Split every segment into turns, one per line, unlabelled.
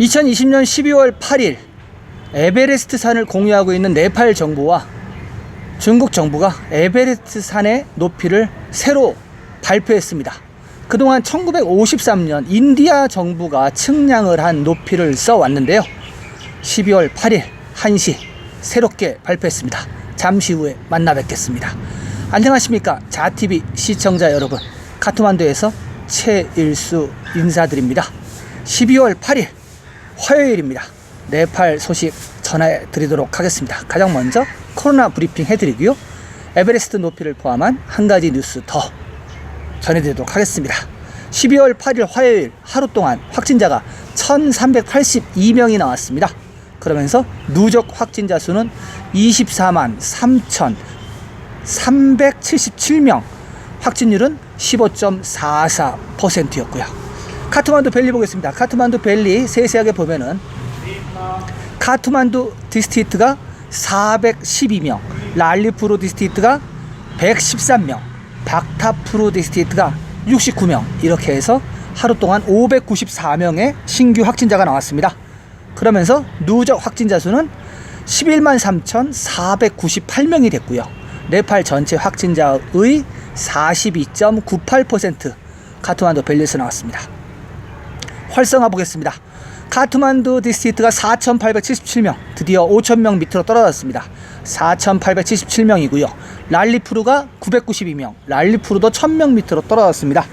2020년 12월 8일 에베레스트 산을 공유하고 있는 네팔 정부와 중국 정부가 에베레스트 산의 높이를 새로 발표했습니다. 그동안 1953년 인디아 정부가 측량을 한 높이를 써왔는데요. 12월 8일 1시 새롭게 발표했습니다. 잠시 후에 만나 뵙겠습니다. 안녕하십니까 자TV 시청자 여러분, 카트만두에서 최일수 인사드립니다. 12월 8일 화요일입니다. 네팔 소식 전해드리도록 하겠습니다. 가장 먼저 코로나 브리핑 해드리고요, 에베레스트 높이를 포함한 한 가지 뉴스 더 전해드리도록 하겠습니다. 12월 8일 화요일 하루 동안 확진자가 1382명이 나왔습니다. 그러면서 누적 확진자 수는 243만 3,377명, 확진율은 15.44%였고요. 카트만두 밸리 보겠습니다. 카트만두 밸리 세세하게 보면은 카트만두 디스트릭트가 412명, 랄리푸르 디스트릭트가 113명, 박타푸르 디스트릭트가 69명, 이렇게 해서 하루 동안 594명의 신규 확진자가 나왔습니다. 그러면서 누적 확진자 수는 11만 3,498명이 됐고요. 네팔 전체 확진자의 42.98% 카트만두 밸리에서 나왔습니다. 활성화 보겠습니다. 카트만두 디스트릭트가 4,877명, 드디어 5,000명 밑으로 떨어졌습니다. 4,877명이고요. 랄리푸르가 992명, 랄리푸르도 1,000명 밑으로 떨어졌습니다.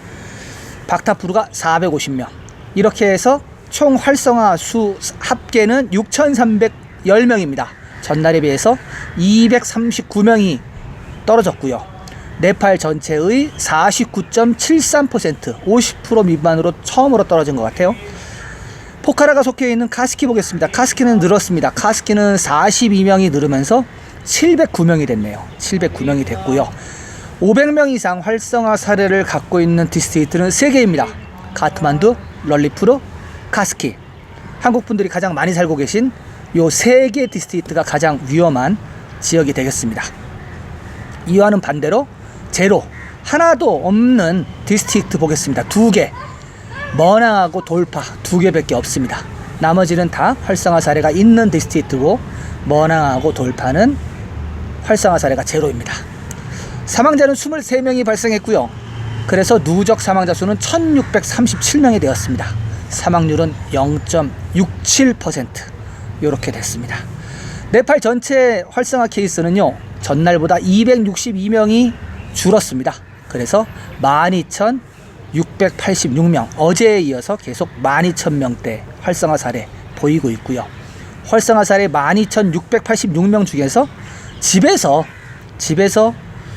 박타푸르가 450명, 이렇게 해서 총 활성화 수 합계는 6,310명입니다. 전날에 비해서 239명이 떨어졌고요. 네팔 전체의 49.73%, 50% 미만으로 처음으로 떨어진 것 같아요. 포카라가 속해 있는 카스키 보겠습니다. 카스키는 늘었습니다. 카스키는 42명이 늘으면서 709명이 됐네요. 709명이 됐고요. 500명 이상 활성화 사례를 갖고 있는 디스트릭트는 3개입니다. 카트만두, 랄리푸르, 카스키. 한국 분들이 가장 많이 살고 계신 요 3개 디스트릭트가 가장 위험한 지역이 되겠습니다. 이와는 반대로 제로, 하나도 없는 디스트릭트 보겠습니다. 2개. 머낭하고 돌파 2개밖에 없습니다. 나머지는 다 활성화 사례가 있는 디스트릭트고, 머낭하고 돌파는 활성화 사례가 제로입니다. 사망자는 23명이 발생했고요. 그래서 누적 사망자 수는 1637명이 되었습니다. 사망률은 0.67%, 이렇게 됐습니다. 네팔 전체 활성화 케이스는요, 전날보다 262명이 줄었습니다. 그래서 12,686명, 어제에 이어서 계속 12,000명대 활성화 사례 보이고 있고요. 활성화 사례 12,686명 중에서 집에서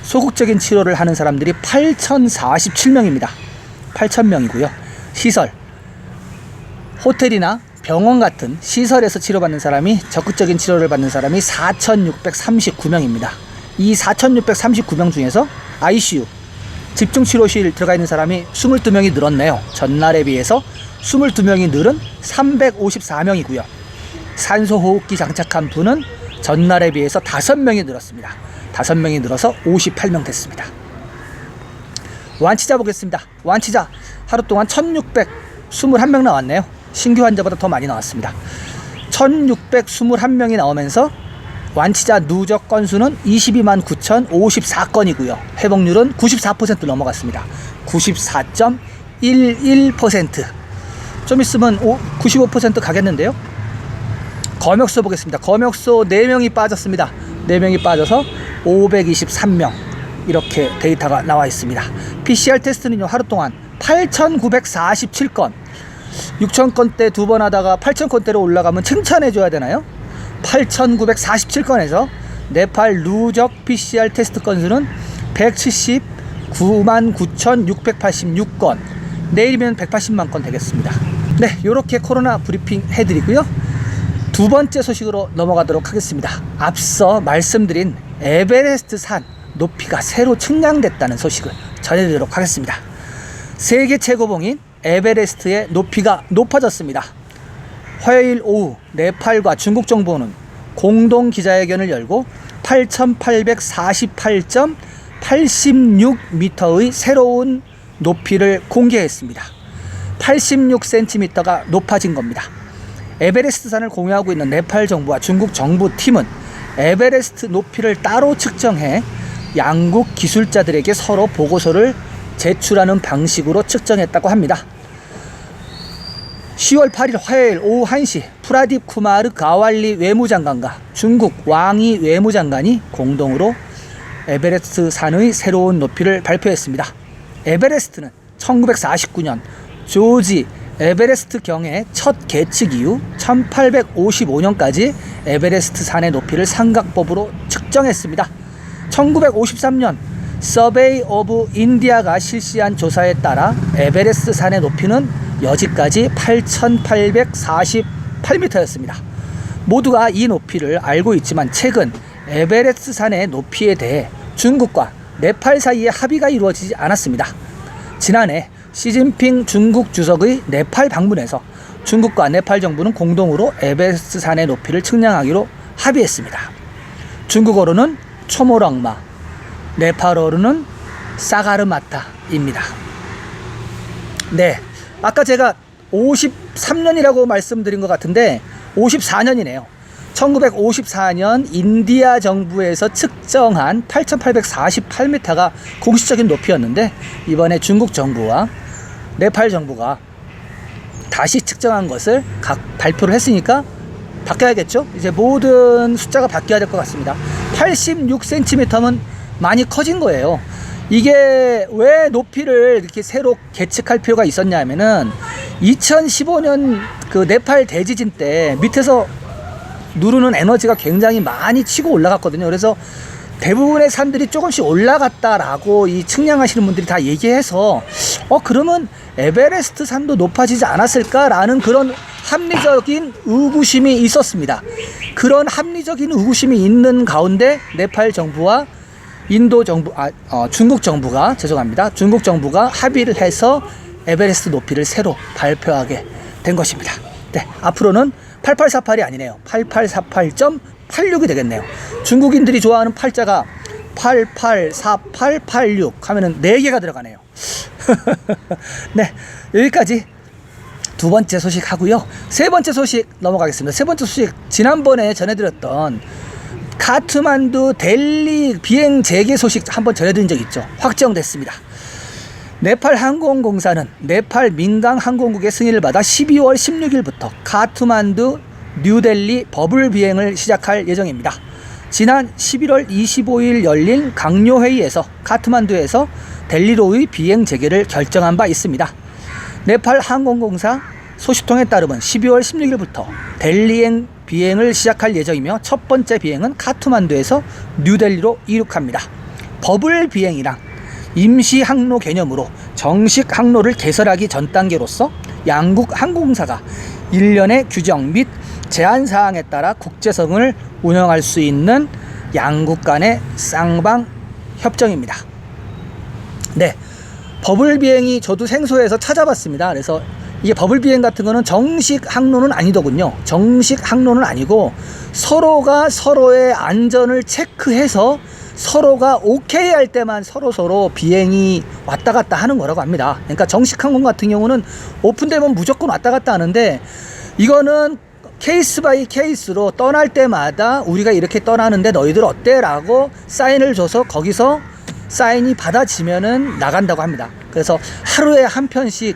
소극적인 치료를 하는 사람들이 8,047명입니다. 8,000명이고요. 시설, 호텔이나 병원 같은 시설에서 치료받는 사람이, 적극적인 치료를 받는 사람이 4,639명입니다. 이 4,639명 중에서 ICU, 집중치료실 들어가 있는 사람이 22명이 늘었네요. 전날에 비해서 22명이 늘은 354명이고요. 산소호흡기 장착한 분은 전날에 비해서 5명이 늘었습니다. 5명이 늘어서 58명 됐습니다. 완치자 보겠습니다. 완치자 하루 동안 1,621명 나왔네요. 신규 환자보다 더 많이 나왔습니다. 1,621명이 나오면서 완치자 누적 건수는 22만 9,054건이고요. 회복률은 94% 넘어갔습니다. 94.11%. 좀 있으면 95% 가겠는데요. 검역소 보겠습니다. 검역소 4명이 빠졌습니다. 4명이 빠져서 523명, 이렇게 데이터가 나와 있습니다. PCR 테스트는요, 하루 동안 8,947건, 6,000건대 2번 하다가 8,000건대로 올라가면 칭찬해줘야 되나요? 8,947건에서 네팔 누적 PCR 테스트 건수는 179만 9,686건, 내일이면 180만 건 되겠습니다. 네, 이렇게 코로나 브리핑 해드리고요. 두 번째 소식으로 넘어가도록 하겠습니다. 앞서 말씀드린 에베레스트 산 높이가 새로 측량됐다는 소식을 전해드리도록 하겠습니다. 세계 최고봉인 에베레스트의 높이가 높아졌습니다. 화요일 오후 네팔과 중국 정부는 공동 기자회견을 열고 8,848.86m의 새로운 높이를 공개했습니다. 86cm가 높아진 겁니다. 에베레스트 산을 공유하고 있는 네팔 정부와 중국 정부 팀은 에베레스트 높이를 따로 측정해 양국 기술자들에게 서로 보고서를 제출하는 방식으로 측정했다고 합니다. 10월 8일 화요일 오후 1시 프라딥 쿠마르 가왈리 외무장관과 중국 왕이 외무장관이 공동으로 에베레스트 산의 새로운 높이를 발표했습니다. 에베레스트는 1949년 조지 에베레스트 경의 첫 계측 이후 1855년까지 에베레스트 산의 높이를 삼각법으로 측정했습니다. 1953년 서베이 오브 인디아가 실시한 조사에 따라 에베레스트 산의 높이는 여지까지 8,848m였습니다. 모두가 이 높이를 알고 있지만 최근 에베레스트 산의 높이에 대해 중국과 네팔 사이에 합의가 이루어지지 않았습니다. 지난해 시진핑 중국 주석의 네팔 방문에서 중국과 네팔 정부는 공동으로 에베레스트 산의 높이를 측량하기로 합의했습니다. 중국어로는 초모랑마, 네팔어로는 사가르마타입니다. 네, 아까 제가 53년이라고 말씀드린 것 같은데 54년이네요. 1954년 인디아 정부에서 측정한 8,848m가 공식적인 높이였는데 이번에 중국 정부와 네팔 정부가 다시 측정한 것을 각 발표를 했으니까 바뀌어야겠죠? 이제 모든 숫자가 바뀌어야 될 것 같습니다. 86cm면 많이 커진 거예요. 이게 왜 높이를 이렇게 새로 계측할 필요가 있었냐면은 2015년 그 네팔 대지진 때 밑에서 누르는 에너지가 굉장히 많이 치고 올라갔거든요. 그래서 대부분의 산들이 조금씩 올라갔다라고 이 측량하시는 분들이 다 얘기해서 그러면 에베레스트 산도 높아지지 않았을까라는 그런 합리적인 의구심이 있었습니다. 그런 합리적인 의구심이 있는 가운데 네팔 정부와 인도 정부, 중국 정부가 중국 정부가 합의를 해서 에베레스트 높이를 새로 발표하게 된 것입니다. 네, 앞으로는 8848이 아니네요. 8848.86이 되겠네요. 중국인들이 좋아하는 팔자가 884886 하면은 4개가 들어가네요. 네, 여기까지 두 번째 소식 하고요. 세 번째 소식 넘어가겠습니다. 세 번째 소식, 지난번에 전해드렸던 카트만두 델리 비행 재개 소식 한번 전해드린 적 있죠. 확정됐습니다. 네팔 항공공사는 네팔 민간 항공국의 승인을 받아 12월 16일부터 카트만두 뉴델리 버블 비행을 시작할 예정입니다. 지난 11월 25일 열린 강요회의에서 카트만두에서 델리로의 비행 재개를 결정한 바 있습니다. 네팔 항공공사 소식통에 따르면 12월 16일부터 델리행 비행을 시작할 예정이며 첫 번째 비행은 카트만두에서 뉴델리로 이륙합니다. 버블 비행이랑 임시 항로 개념으로 정식 항로를 개설하기 전 단계로서 양국 항공사가 일련의 규정 및 제한사항에 따라 국제선을 운영할 수 있는 양국 간의 쌍방 협정입니다. 네, 버블 비행이 저도 생소해서 찾아봤습니다. 그래서 이게 버블 비행 같은 거는 정식 항로는 아니더군요. 정식 항로는 아니고 서로가 서로의 안전을 체크해서 서로가 오케이 할 때만 서로 비행이 왔다 갔다 하는 거라고 합니다. 그러니까 정식 항공 같은 경우는 오픈되면 무조건 왔다 갔다 하는데 이거는 케이스 바이 케이스로 떠날 때마다 우리가 이렇게 떠나는데 너희들 어때? 라고 사인을 줘서 거기서 사인이 받아지면은 나간다고 합니다. 그래서 하루에 한 편씩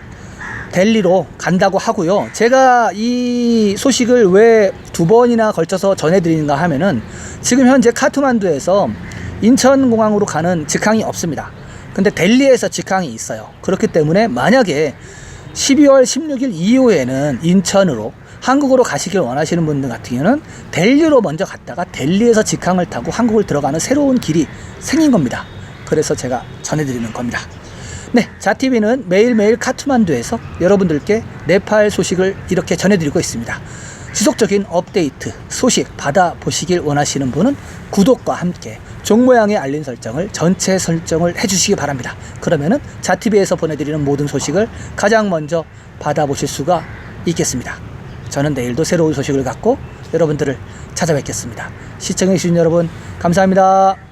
델리로 간다고 하고요. 제가 이 소식을 왜 두 번이나 걸쳐서 전해드리는가 하면은 지금 현재 카트만두에서 인천공항으로 가는 직항이 없습니다. 근데 델리에서 직항이 있어요. 그렇기 때문에 만약에 12월 16일 이후에는 인천으로 한국으로 가시길 원하시는 분들 같은 경우는 델리로 먼저 갔다가 델리에서 직항을 타고 한국을 들어가는 새로운 길이 생긴 겁니다. 그래서 제가 전해드리는 겁니다. 네, 자TV는 매일매일 카트만두에서 여러분들께 네팔 소식을 이렇게 전해드리고 있습니다. 지속적인 업데이트, 소식 받아보시길 원하시는 분은 구독과 함께 종 모양의 알림 설정을 전체 설정을 해주시기 바랍니다. 그러면은 자TV에서 보내드리는 모든 소식을 가장 먼저 받아보실 수가 있겠습니다. 저는 내일도 새로운 소식을 갖고 여러분들을 찾아뵙겠습니다. 시청해주신 여러분 감사합니다.